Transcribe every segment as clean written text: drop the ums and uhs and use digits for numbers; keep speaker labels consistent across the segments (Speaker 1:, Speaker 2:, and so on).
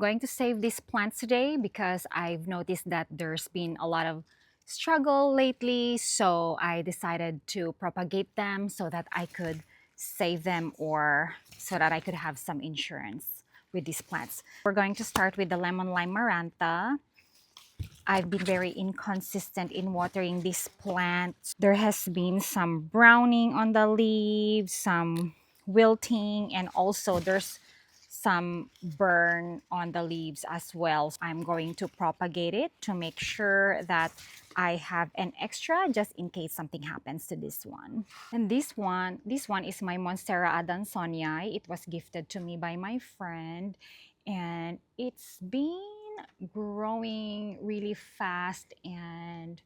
Speaker 1: going to save these plants today because I've noticed that there's been a lot of struggle lately. So I decided to propagate them so that I could save them or so that I could have some insurance with these plants. We're going to start with the lemon lime maranta. I've been very inconsistent in watering these plants. There has been some browning on the leaves, some wilting, and also there's some burn on the leaves as well. I'm going to propagate it to make sure that I have an extra just in case something happens to this one. And this one is my Monstera adansonii. It was gifted to me by my friend and it's been growing really fast and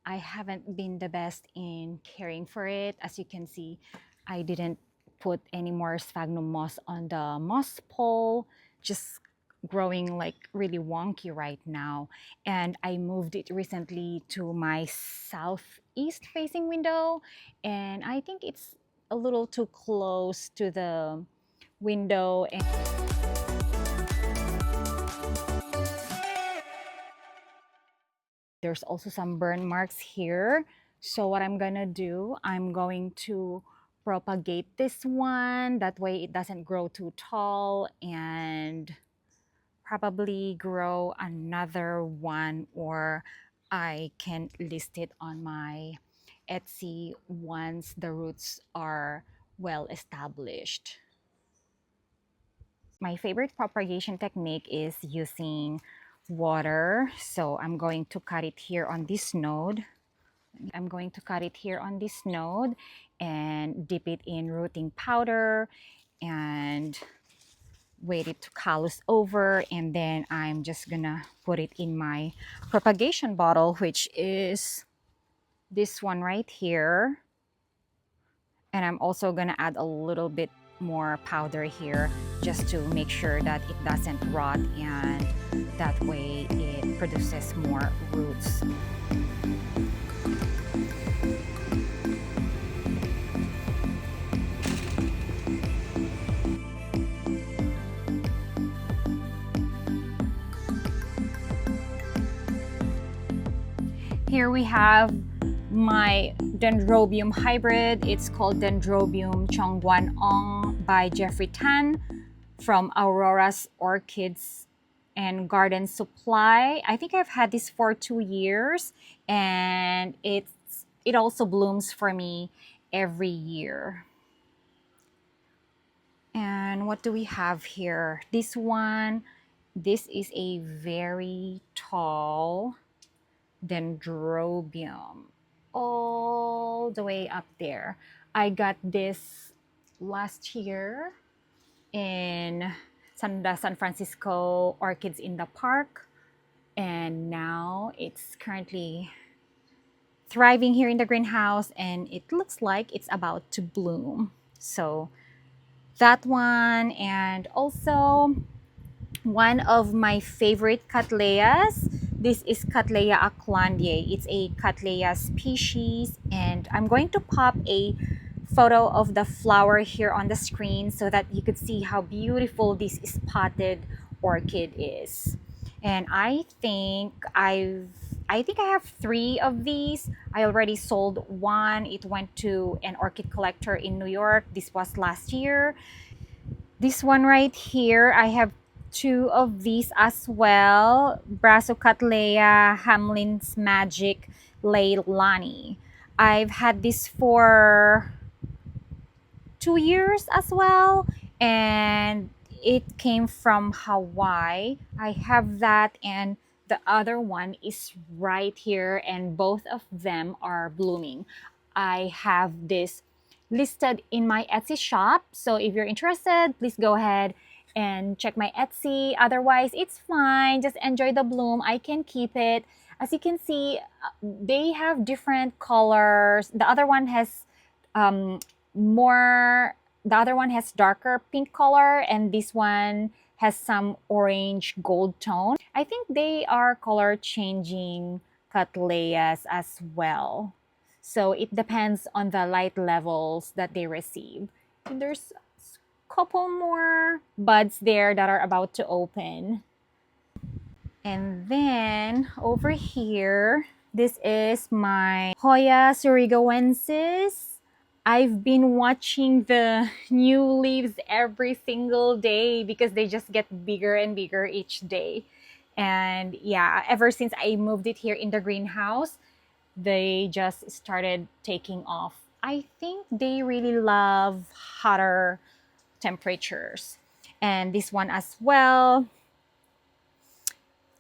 Speaker 1: I haven't been the best in caring for it. As you can see, I didn't put any more sphagnum moss on the moss pole, just growing like really wonky right now. And I moved it recently to my southeast facing window and I think it's a little too close to the window. And there's also some burn marks here. So what I'm gonna do, I'm going to propagate this one. That way it doesn't grow too tall and probably grow another one or I can list it on my Etsy once the roots are well established. My favorite propagation technique is using water. So I'm going to cut it here on this node. I'm going to cut it here on this node and dip it in rooting powder and wait it to callus over, and then I'm just gonna put it in my propagation bottle, which is this one right here. And I'm also gonna add a little bit more powder here just to make sure that it doesn't rot and that way it produces more roots. Here we have my Dendrobium hybrid. It's called Dendrobium Chongguanong by Jeffrey Tan from Aurora's Orchids and Garden Supply. I think I've had this for 2 years and it also blooms for me every year. And what do we have here? This is a very tall Dendrobium all the way up there. I got this last year in the San Francisco Orchids in the Park, and now it's currently thriving here in the greenhouse and it looks like it's about to bloom. So that one, and also one of my favorite Cattleyas. This is Cattleya aclandiae. It's a Cattleya species, and I'm going to pop a photo of the flower here on the screen so that you could see how beautiful this spotted orchid is. And I think I have 3 of these. I already sold one. It went to an orchid collector in New York. This was last year. This one right here, I have 2 of these as well. Brassocatleya Hamlin's Magic Leilani. I've had this for 2 years as well, and it came from Hawaii. I have that, and the other one is right here, and both of them are blooming. I have this listed in my Etsy shop, so if you're interested, please go ahead and check my Etsy. Otherwise, it's fine. Just enjoy the bloom. I can keep it. As you can see, they have different colors. The other one has darker pink color, and this one has some orange gold tone. I think they are color changing Cattleyas as well. So it depends on the light levels that they receive. And there's couple more buds there that are about to open. And then over here, this is my Hoya surigawensis. I've been watching the new leaves every single day because they just get bigger and bigger each day. And yeah, ever since I moved it here in the greenhouse, they just started taking off. I think they really love hotter temperatures. And this one as well,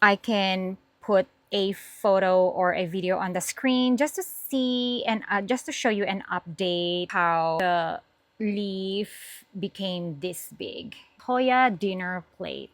Speaker 1: I can put a photo or a video on the screen just to see and just to show you an update how the leaf became this big. Hoya dinner plate.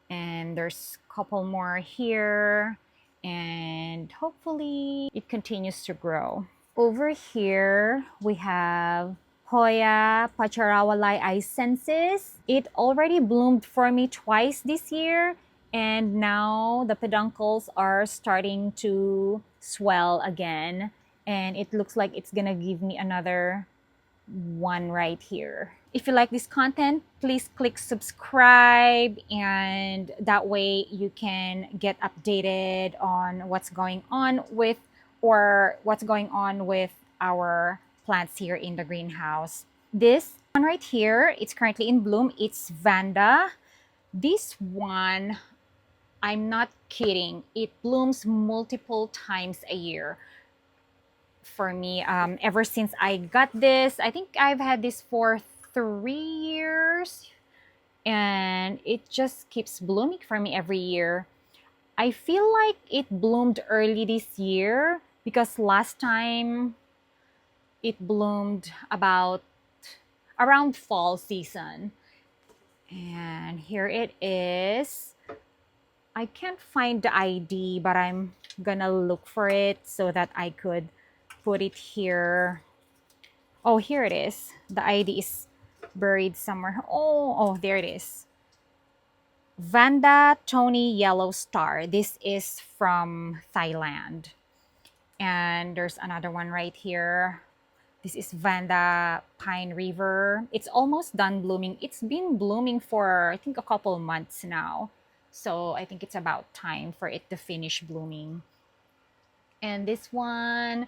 Speaker 1: And there's a couple more here, and hopefully it continues to grow. Over here we have Hoya pacharawalai icensis. It already bloomed for me twice this year, and now the peduncles are starting to swell again, and it looks like it's gonna give me another one right here. If you like this content, please click subscribe, and that way you can get updated on what's going on with our plants here in the greenhouse. This one right here, it's currently in bloom. It's Vanda. This one, I'm not kidding, it blooms multiple times a year for me. Ever since I got this, I think I've had this for 3 years, and it just keeps blooming for me every year. I feel like it bloomed early this year because last time it bloomed around fall season. And here it is. I can't find the ID, but I'm gonna look for it so that I could put it here. Oh, here it is. The ID is buried somewhere. Oh, there it is. Vanda Tony Yellow Star. This is from Thailand. And there's another one right here. This is Vanda Pine River. It's almost done blooming. It's been blooming for, I think, a couple months now. So I think it's about time for it to finish blooming. And this one,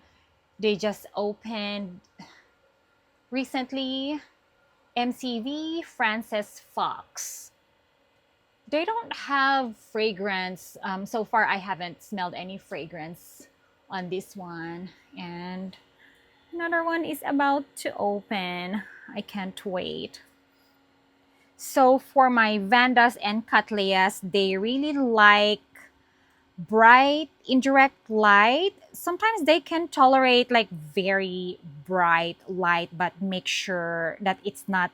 Speaker 1: they just opened recently. MCV Frances Fox. They don't have fragrance. So far, I haven't smelled any fragrance on this one. And another one is about to open. I can't wait. So for my Vandas and Cattleyas, they really like bright indirect light. Sometimes they can tolerate like very bright light, but make sure that it's not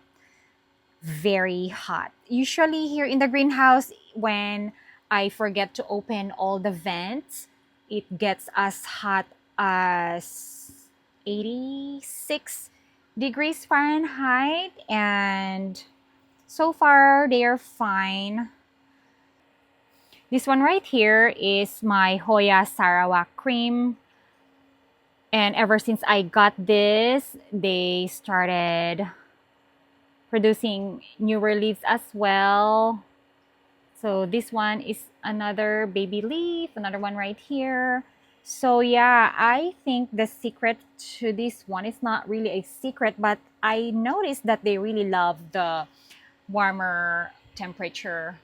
Speaker 1: very hot. Usually here in the greenhouse, when I forget to open all the vents, it gets as hot as 86 degrees Fahrenheit, and so far they are fine. This one right here is my Hoya Sarawak cream. And ever since I got this, they started producing newer leaves as well. So this one is another baby leaf, another one right here. So yeah, I think the secret to this one is not really a secret, but I noticed that they really love the warmer temperature.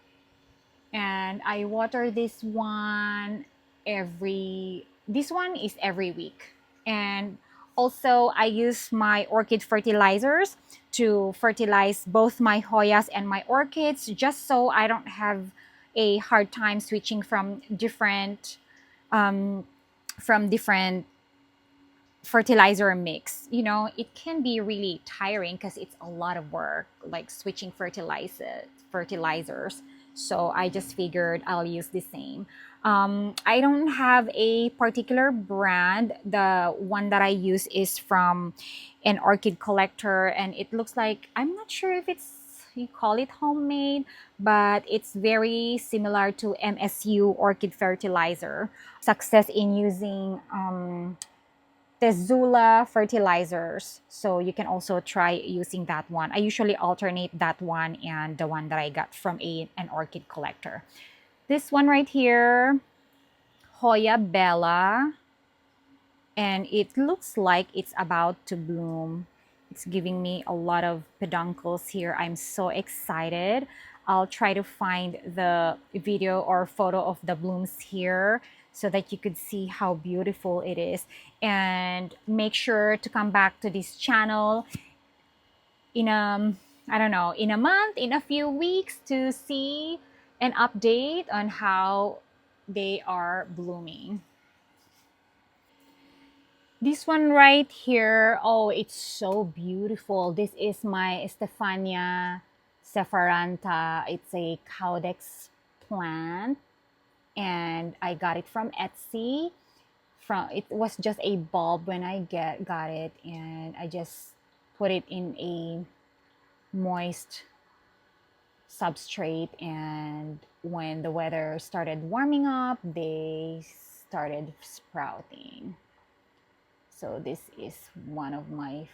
Speaker 1: And I water this one this one is every week. And also I use my orchid fertilizers to fertilize both my Hoyas and my orchids, just so I don't have a hard time switching from different fertilizer mix. You know, it can be really tiring because it's a lot of work, like switching fertilizers. So I just figured I'll use the same. I don't have a particular brand. The one that I use is from an orchid collector, and it looks like, I'm not sure if you call it homemade, but it's very similar to MSU orchid fertilizer. Success in using Tezula fertilizers. So you can also try using that one. I usually alternate that one and the one that I got from an orchid collector. This one right here, Hoya Bella, and it looks like it's about to bloom. It's giving me a lot of peduncles here. I'm so excited. I'll try to find the video or photo of the blooms here so that you could see how beautiful it is. And make sure to come back to this channel in I don't know, in a month, in a few weeks to see an update on how they are blooming. This one right here, oh, it's so beautiful. This is my Stephania sepharantha. It's a caudex plant, and I got it from Etsy. From it was just a bulb when I got it, and I just put it in a moist substrate. And when the weather started warming up, they started sprouting. So this is one of my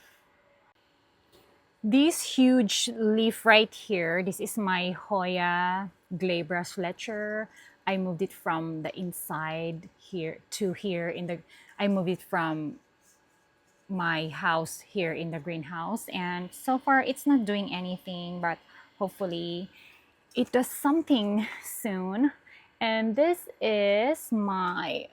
Speaker 1: this huge leaf right here. This is my Hoya glabra Fletcher. I moved it from the inside here to here in the I moved it from my house here in the greenhouse, and so far it's not doing anything, but hopefully it does something soon. And this is my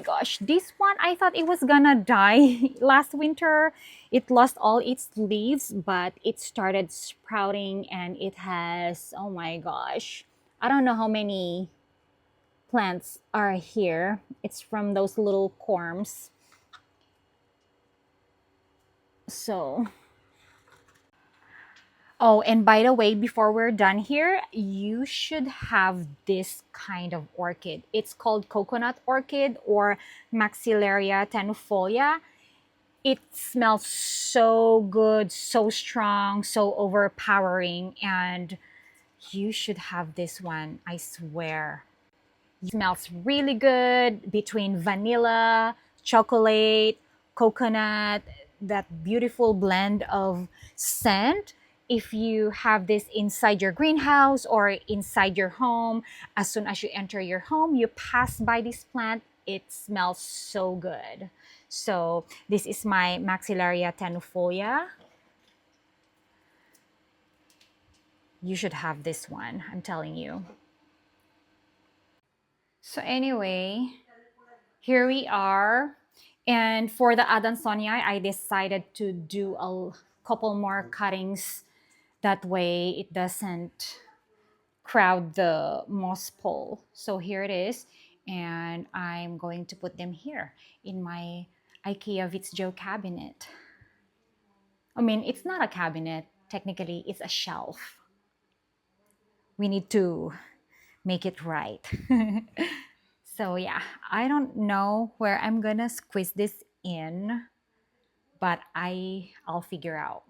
Speaker 1: gosh, this one, I thought it was gonna die last winter. It lost all its leaves, but it started sprouting, and it has, oh my gosh, I don't know how many plants are here. It's from those little corms. So, oh, and by the way, before we're done here, you should have this kind of orchid. It's called coconut orchid or Maxillaria tenufolia. It smells so good, so strong, so overpowering, and you should have this one, I swear. It smells really good between vanilla, chocolate, coconut, that beautiful blend of scent. If you have this inside your greenhouse or inside your home, as soon as you enter your home, you pass by this plant, it smells so good. So this is my Maxillaria tenufolia. You should have this one, I'm telling you. So anyway, here we are. And for the Adansonia, I decided to do a couple more cuttings. That way it doesn't crowd the moss pole. So here it is. And I'm going to put them here in my IKEA Vitsjo cabinet. I mean, it's not a cabinet. Technically, it's a shelf. We need to make it right. So yeah, I don't know where I'm gonna squeeze this in, but I'll figure out.